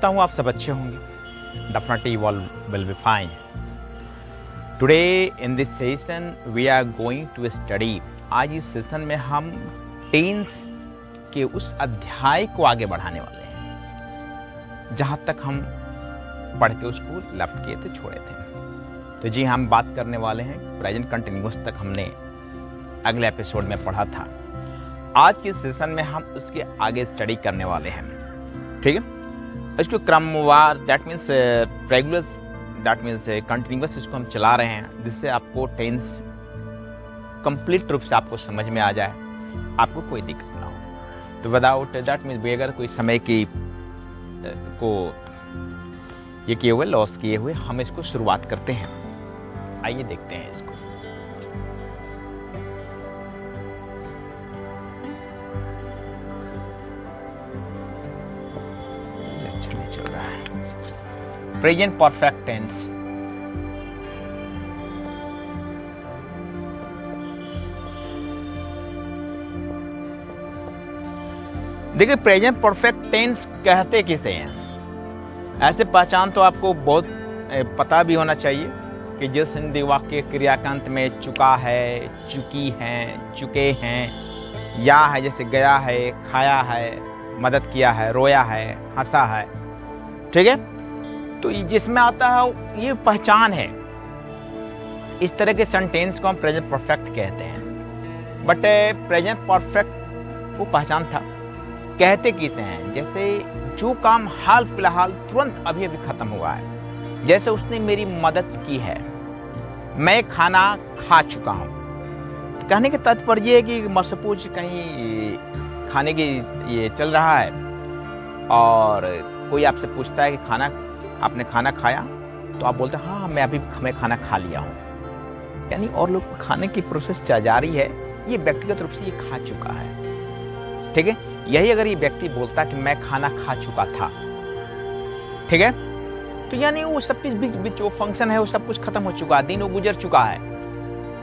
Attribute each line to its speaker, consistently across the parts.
Speaker 1: करता हूँ आप सब अच्छे होंगे। Definitely all will be fine. Today in this session we are going to study. आज इस सेशन में हम टेंस के उस अध्याय को आगे बढ़ाने वाले हैं जहाँ तक हम पढ़ के उसको लेफ्ट किए थे, छोड़े थे। तो जी हम बात करने वाले हैं प्रेजेंट कंटिन्यूअस तक हमने अगले एपिसोड में पढ़ा था। आज के सेशन में हम उसके आगे स्टडी करने वाले हैं, ठीक है। इसको क्रमवार that means regular that means continuous इसको हम चला रहे हैं जिससे आपको टेंस कंप्लीट रूप से आपको समझ में आ जाए, आपको कोई दिक्कत ना हो। तो विदाउट दैट मीन्स बगैर कोई समय की को ये किए हुए लॉस किए हुए हम इसको शुरुआत करते हैं। आइए देखते हैं इसको। चल रहा है प्रेजेंट परफेक्ट टेंस। देखिए प्रेजेंट परफेक्ट टेंस कहते किसे हैं। ऐसे पहचान तो आपको बहुत पता भी होना चाहिए कि जिस हिंदी वाक्य क्रियाकांत में चुका है, चुकी हैं, चुके हैं, या है जैसे गया है, खाया है, मदद किया है, रोया है, हंसा है, ठीक है। तो जिसमें आता है ये पहचान है। इस तरह के सेंटेंस को हम प्रेजेंट परफेक्ट कहते हैं। बट प्रेजेंट परफेक्ट वो पहचान था कहते किसे हैं, जैसे जो काम हाल फिलहाल तुरंत अभी अभी खत्म हुआ है। जैसे उसने मेरी मदद की है, मैं खाना खा चुका हूँ। कहने के तात्पर्य है कि सपोज कहीं खाने की ये चल रहा है और कोई आपसे पूछता है कि आपने खाना खाया, तो आप बोलते हैं हाँ मैं खाना खा लिया हूँ। यानी और लोग खाने की प्रोसेस जारी है, ये व्यक्तिगत रूप से ये खा चुका है, ठीक है। यही अगर ये व्यक्ति बोलता कि मैं खाना खा चुका था, ठीक है, तो यानी वो सब कुछ बीच जो फंक्शन है वो सब कुछ खत्म हो चुका है, दिन वो गुजर चुका है,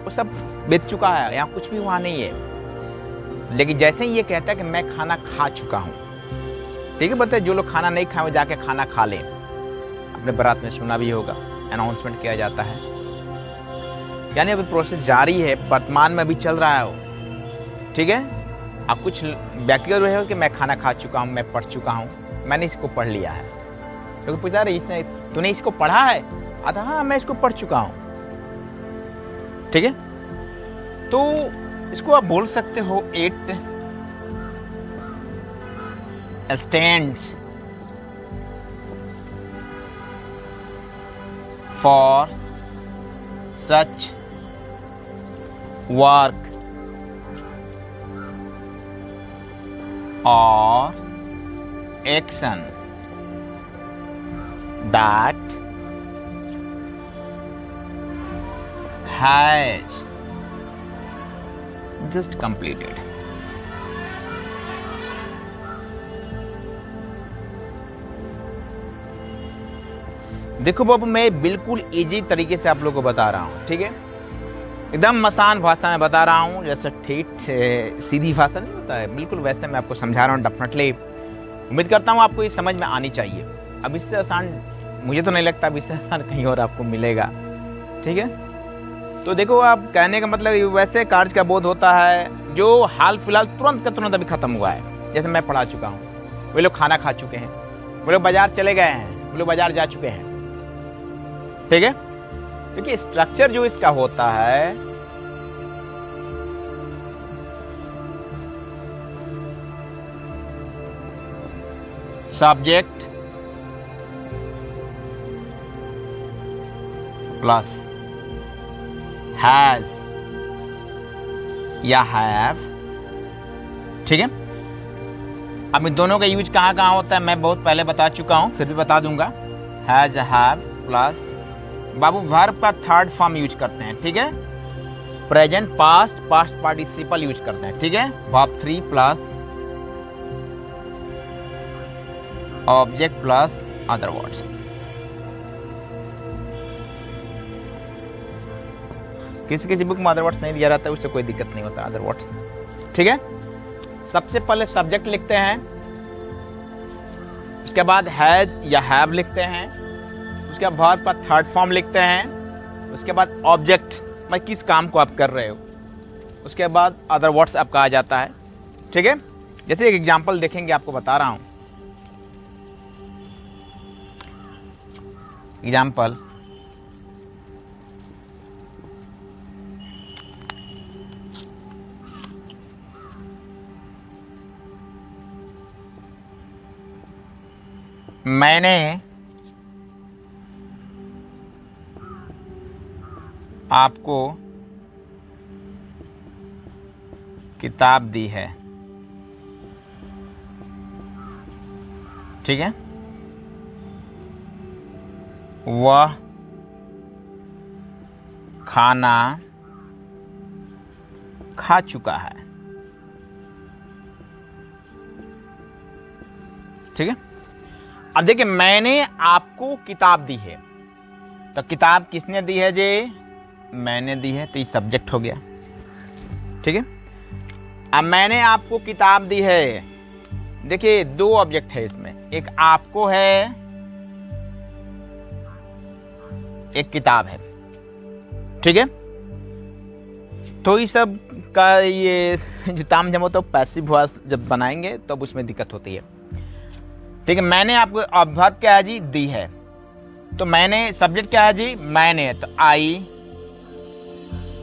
Speaker 1: वो सब बीत चुका है, यहाँ कुछ भी वहाँ नहीं है। लेकिन जैसे ही ये कहता है कि मैं खाना खा चुका हूँ, ठीक है। बताए जो लोग खाना नहीं खाए वो जाके खाना खा लें। अपने बारात में सुना भी होगा, अनाउंसमेंट किया जाता है। यानी अभी प्रोसेस जारी है, वर्तमान में भी चल रहा है वो, ठीक है। आप कुछ व्यक्तिगत रहे हो कि मैं खाना खा चुका हूँ, मैं पढ़ चुका हूँ, मैंने इसको पढ़ लिया है। तो पूछा रहे इसने तूने इसको पढ़ा है? आता हाँ मैं इसको पढ़ चुका हूँ, ठीक है। तो इसको आप बोल सकते हो it stands for such work or action that has just completed. देखो बाबू मैं बिल्कुल इजी तरीके से आप लोगों को बता रहा हूँ, ठीक है। एकदम आसान भाषा में बता रहा हूँ, जैसे ठेठ सीधी भाषा नहीं होता है, बिल्कुल वैसे मैं आपको समझा रहा हूँ। डेफिनेटली उम्मीद करता हूँ आपको ये समझ में आनी चाहिए। अब इससे आसान मुझे तो नहीं लगता, अब इससे आसान कहीं और आपको मिलेगा, ठीक है। तो देखो आप कहने का मतलब वैसे कार्य का बोध होता है जो हाल फिलहाल तुरंत का तुरंत अभी खत्म हुआ है। जैसे मैं पढ़ा चुका हूँ, वे लोग खाना खा चुके हैं, वे लोग बाजार चले गए हैं, वे लोग बाजार जा चुके हैं, ठीक है। देखिए स्ट्रक्चर जो इसका होता है सब्जेक्ट प्लस हैज या हैव, ठीक है। अब इन दोनों का यूज कहाँ कहाँ होता है मैं बहुत पहले बता चुका हूं, फिर भी बता दूंगा। Has have plus Babu verb का थर्ड फॉर्म यूज करते हैं, ठीक है। प्रेजेंट पास्ट पार्टिसिपल यूज करते हैं, ठीक है। Verb 3 plus object plus other words. किसी किसी बुक में अदर वर्ड्स नहीं दिया रहता है, उससे कोई दिक्कत नहीं होता, अदर वर्ड्स, ठीक है। सबसे पहले सब्जेक्ट लिखते हैं, उसके बाद हैज या हैव लिखते हैं, उसके बाद का थर्ड फॉर्म लिखते हैं, उसके बाद ऑब्जेक्ट मैं किस काम को आप कर रहे हो, उसके बाद अदर वर्ड्स आपका आ जाता है। ठीक है, जैसे एक एग्जांपल देखेंगे, आपको बता रहा हूं एग्जांपल। मैंने आपको किताब दी है। ठीक है, वह खाना खा चुका है। ठीक है, अब देखिए मैंने आपको किताब दी है, तो किताब किसने दी है जी? मैंने दी है, तो ये सब्जेक्ट हो गया। ठीक है, अब मैंने आपको किताब दी है, देखिए दो ऑब्जेक्ट है इसमें, एक आपको है, एक किताब है। ठीक है, तो इस सब का ये जो ताम जम होता है पैसिव वॉइस जब बनाएंगे तब तो उसमें दिक्कत होती है। ठीक है, मैंने आपको वर्ब क्या है जी? दी है। तो मैंने सब्जेक्ट क्या है जी? मैंने, तो आई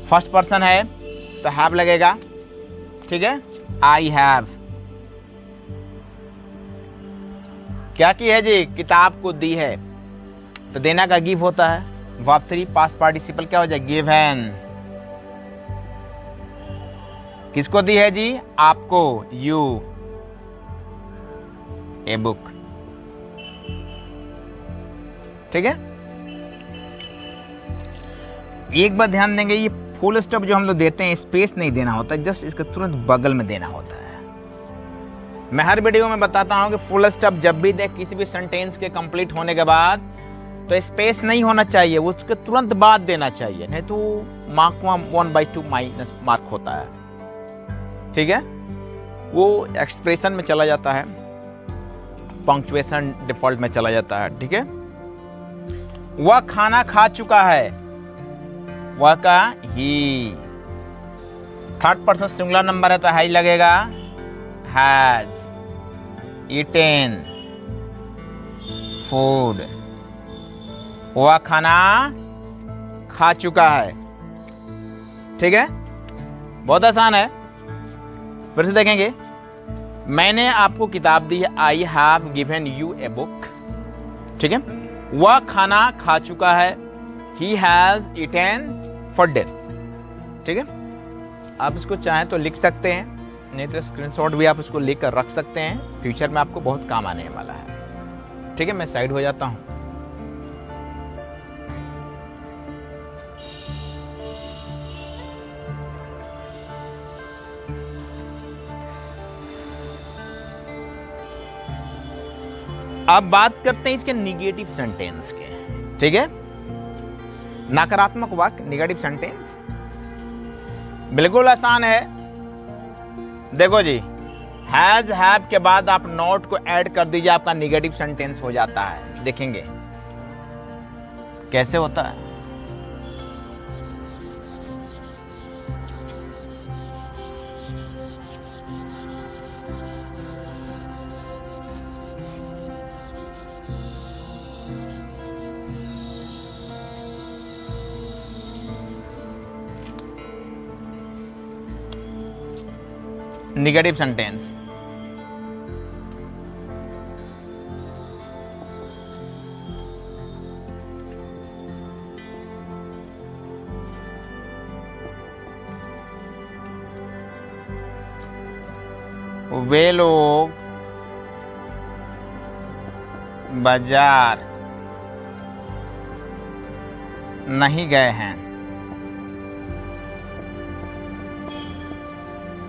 Speaker 1: फर्स्ट पर्सन है तो हैव लगेगा। ठीक है, आई हैव क्या की है जी? किताब को दी है, तो देना का गिव होता है। वर्ब 3 पास्ट पार्टिसिपल क्या हो जाए? गिवन। किसको दी है जी? आपको, यू ए बुक। ठीक है, एक बात ध्यान देंगे, ये फुल स्टॉप जो हम लोग देते हैं स्पेस नहीं देना होता, जस्ट इसके तुरंत बगल में देना होता है। मैं हर वीडियो में बताता हूं कि फुल स्टॉप जब भी दे किसी भी सेंटेंस के कंप्लीट होने के बाद, तो स्पेस नहीं होना चाहिए, वो उसके तुरंत बाद देना चाहिए, नहीं तो मार्क 1/2 माइनस मार्क होता है। ठीक है, वो एक्सप्रेशन में चला जाता है, पंक्चुएशन डिफॉल्ट में चला जाता है। ठीक है, वह खाना खा चुका है, वह का ही। थर्ड पर्सन सिंगुलर नंबर है तो हाई लगेगा, हैज ईटेन फूड। वह खाना खा चुका है। ठीक है, बहुत आसान है। फिर से देखेंगे, मैंने आपको किताब दी है, I have given U a book. ठीक है, वह खाना खा चुका है, he has eaten for dinner. ठीक है, आप इसको चाहें तो लिख सकते हैं, नहीं तो स्क्रीनशॉट भी आप उसको लेकर रख सकते हैं, फ्यूचर में आपको बहुत काम आने वाला है। ठीक है, मैं साइड हो जाता हूं। अब बात करते हैं इसके निगेटिव सेंटेंस के। ठीक है, नकारात्मक वाक्य, निगेटिव सेंटेंस बिल्कुल आसान है। देखो जी, हैज हैव के बाद आप नॉट को ऐड कर दीजिए, आपका निगेटिव सेंटेंस हो जाता है। देखेंगे कैसे होता है। निगेटिव सेंटेंस, वे लोग बाजार नहीं गए हैं।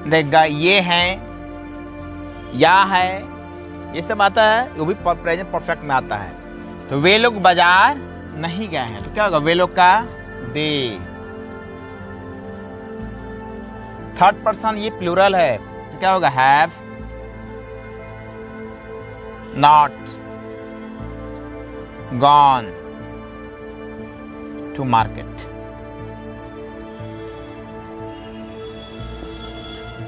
Speaker 1: देखा, ये हैं, या है, ये सब आता है, वो भी प्रेजेंट परफेक्ट में आता है। तो वे लोग बाजार नहीं गए हैं, तो क्या होगा? वे लोग का दे। थर्ड पर्सन ये प्लूरल है, तो क्या होगा? Have not. gone to market।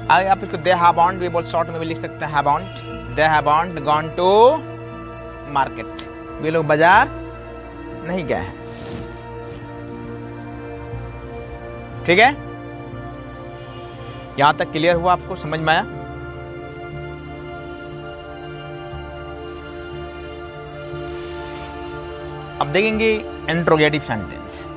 Speaker 1: आगे आप इसको दे हैवंट भी बहुत शॉर्ट में भी लिख सकते हैं, haven't, they haven't gone to market, वे लोग बाजार नहीं गए हैं। ठीक है, यहां तक क्लियर हुआ, आपको समझ में आया? अब देखेंगे इंट्रोगेटिव सेंटेंस।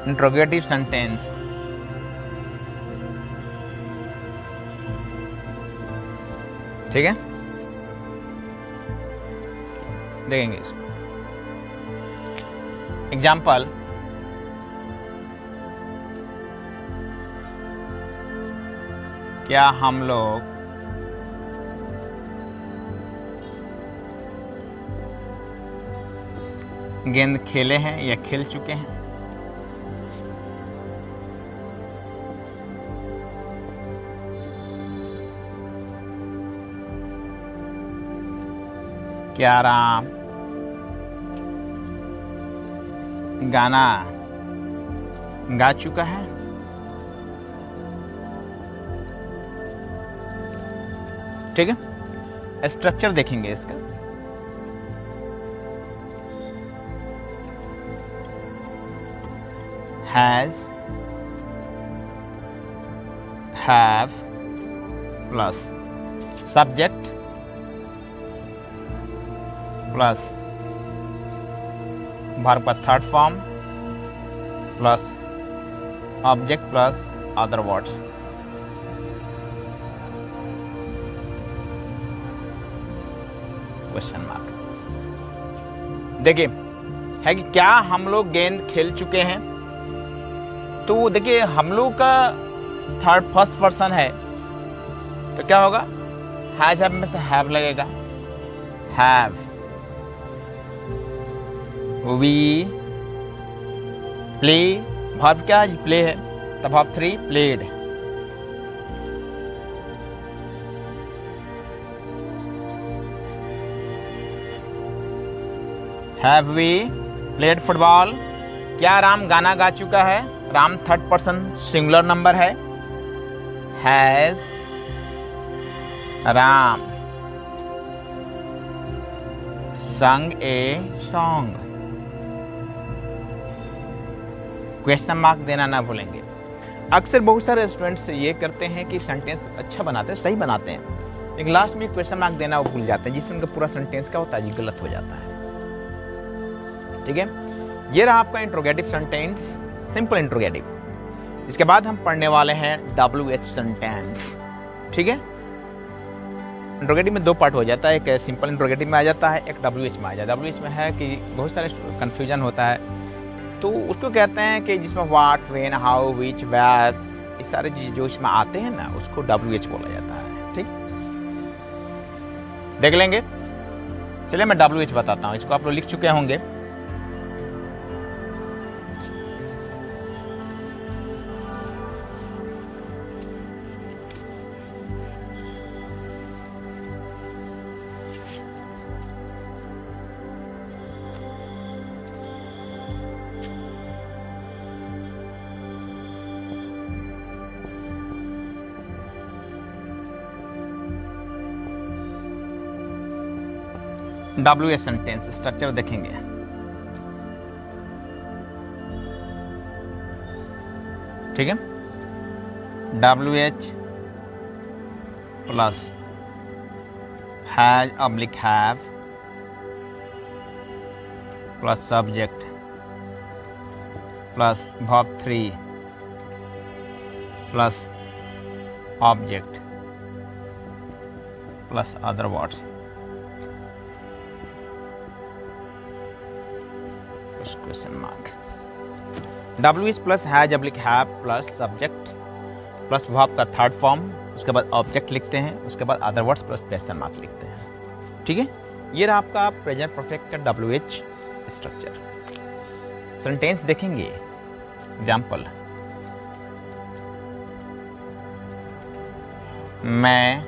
Speaker 1: Interrogative sentence. ठीक है, देखेंगे इसको। एग्जाम्पल, क्या हम लोग गेंद खेले हैं या खेल चुके हैं? क्या राम गाना गा चुका है? ठीक है, स्ट्रक्चर देखेंगे इसका। Has, have plus subject plus verb का third form plus object plus other words. Question mark. देखिए, है कि क्या हम लोग गेंद खेल चुके हैं? तो देखिए, हम लोग का फर्स्ट पर्सन है, तो क्या होगा? हैज हैव में से हैव लगेगा, हैव। वी प्ले, वर्ब क्या है? प्ले है, तब verb 3 played. Have we played football? क्या राम गाना गा चुका है? Ram third person singular number है। Has Ram sung a song? Question mark देना ना भूलेंगे। अक्सर बहुत सारे स्टूडेंट्स ये करते हैं कि सेंटेंस अच्छा बनाते हैं, सही बनाते हैं, लेकिन लास्ट में क्वेश्चन मार्क देना वो भूल जाते हैं, जिससे उनका पूरा सेंटेंस क्या होता है जी, गलत हो जाता है। ठीक है, ये रहा आपका इंट्रोगेटिव सेंटेंस, सिंपल इंट्रोगेटिव। इसके बाद हम पढ़ने वाले हैं WH सेंटेंस। ठीक है, इंट्रोगेटिव में दो पार्ट हो जाता है, एक सिंपल इंट्रोगेटिव में आ जाता है, एक WH में आ जाता है। WH में है कि बहुत सारे कन्फ्यूजन होता है, तो उसको कहते हैं कि जिसमें what, when, how, which, where, इस सारे चीज जो इसमें आते हैं ना, उसको WH बोला जाता है। ठीक, देख लेंगे। चलिए मैं WH बताता हूँ, इसको आप लोग लिख चुके होंगे। WH सेंटेंस स्ट्रक्चर देखेंगे। ठीक है, WH plus has oblique have plus subject plus verb 3 plus object plus other words. Question mark. W is plus has oblique have plus subject plus verb का थर्ड फॉर्म, उसके बाद object लिखते हैं, उसके बाद other words plus question mark लिखते हैं। ठीक है, ये रहा आपका प्रेजेंट परफेक्ट का डब्ल्यू एच स्ट्रक्चर। सेंटेंस देखेंगे, एग्जाम्पल, मैं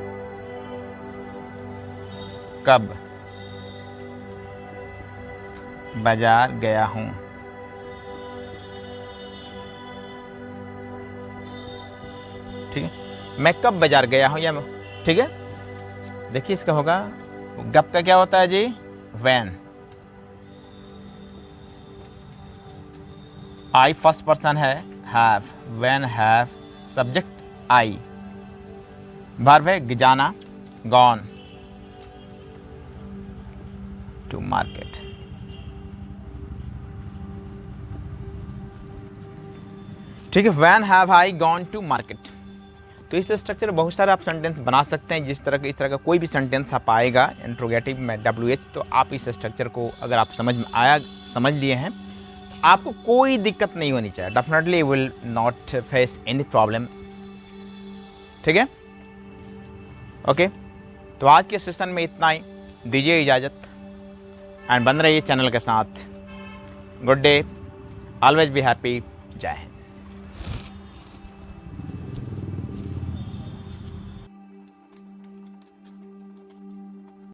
Speaker 1: कब बाजार गया हूं। ठीक है, मैं कब बाजार गया हूं, या ठीक है, देखिए इसका होगा कब का क्या होता है जी, व्हेन। आई फर्स्ट पर्सन है, have, when have, subject I, verb है जाना, गॉन टू मार्केट। ठीक है, when have I gone to market. तो इस स्ट्रक्चर बहुत सारे आप सेंटेंस बना सकते हैं। इस तरह का कोई भी सेंटेंस आप आएगा इंट्रोगेटिव में डब्ल्यू एच, तो आप इस स्ट्रक्चर को अगर आप समझ लिए हैं, आपको कोई दिक्कत नहीं होनी चाहिए। Definitely will not face any problem. ठीक है, ओके, तो आज के सेशन में इतना ही, दीजिए इजाज़त एंड बन रहिए चैनल के साथ। Good day, always be happy, जय हिंद।